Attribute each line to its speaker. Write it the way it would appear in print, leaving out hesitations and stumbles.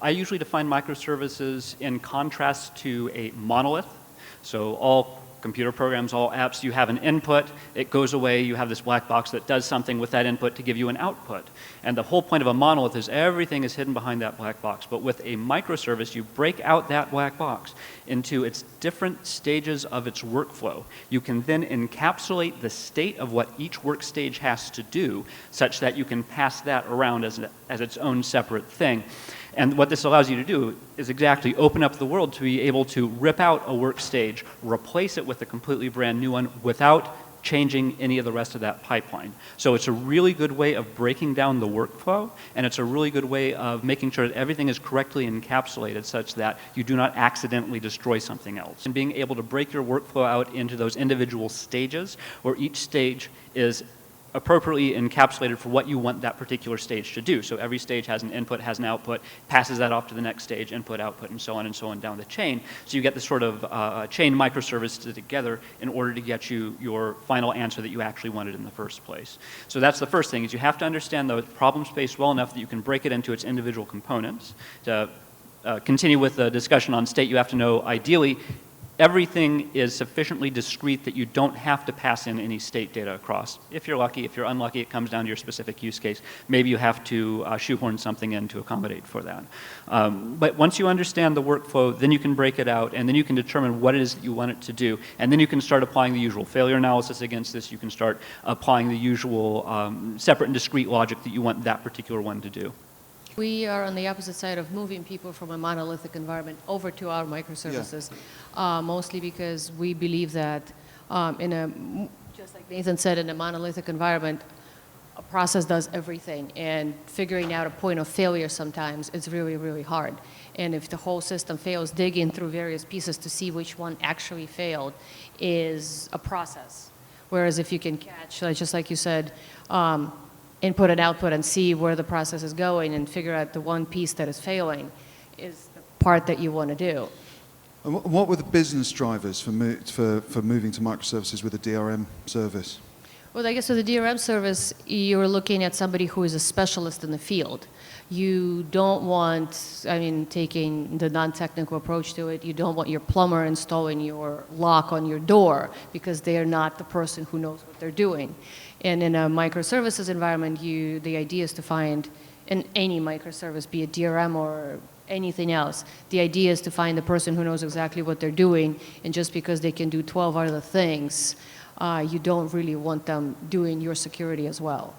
Speaker 1: I usually define microservices in contrast to a monolith. So all computer programs, all apps, you have an input, it goes away, you have this black box that does something with that input to give you an output. And the whole point of a monolith is everything is hidden behind that black box. But with a microservice, you break out that black box into its different stages of its workflow. You can then encapsulate the state of what each work stage has to do, such that you can pass that around as its own separate thing. And what this allows you to do is exactly open up the world to be able to rip out a work stage, replace it with a completely brand new one without changing any of the rest of that pipeline. So it's a really good way of breaking down the workflow, and it's a really good way of making sure that everything is correctly encapsulated such that you do not accidentally destroy something else. And being able to break your workflow out into those individual stages, where each stage is appropriately encapsulated for what you want that particular stage to do. So every stage has an input, has an output, passes that off to the next stage, input, output, and so on down the chain. So you get this sort of chain microservices together in order to get you your final answer that you actually wanted in the first place. So that's the first thing, is you have to understand the problem space well enough that you can break it into its individual components. To continue with the discussion on state, you have to know, ideally, everything is sufficiently discrete that you don't have to pass in any state data across. If you're lucky, if you're unlucky, it comes down to your specific use case. Maybe you have to shoehorn something in to accommodate for that. But once you understand the workflow, then you can break it out, and then you can determine what it is that you want it to do. And then you can start applying the usual failure analysis against this. You can start applying the usual separate and discrete logic that you want that particular one to do.
Speaker 2: We are on the opposite side of moving people from a monolithic environment over to our microservices, mostly because we believe that just like Nathan said, in a monolithic environment, a process does everything, and figuring out a point of failure sometimes is really, really hard. And if the whole system fails, digging through various pieces to see which one actually failed is a process. Whereas if you can catch, just like you said, input and output and see where the process is going and figure out the one piece that is failing is the part that you want to do.
Speaker 3: And what were the business drivers for moving to microservices with a DRM service?
Speaker 2: Well, I guess with the DRM service, you're looking at somebody who is a specialist in the field. You don't want, taking the non-technical approach to it, you don't want your plumber installing your lock on your door because they are not the person who knows what they're doing. And in a microservices environment, the idea is to find, in any microservice, be it DRM or anything else, the idea is to find the person who knows exactly what they're doing, and just because they can do 12 other things, you don't really want them doing your security as well.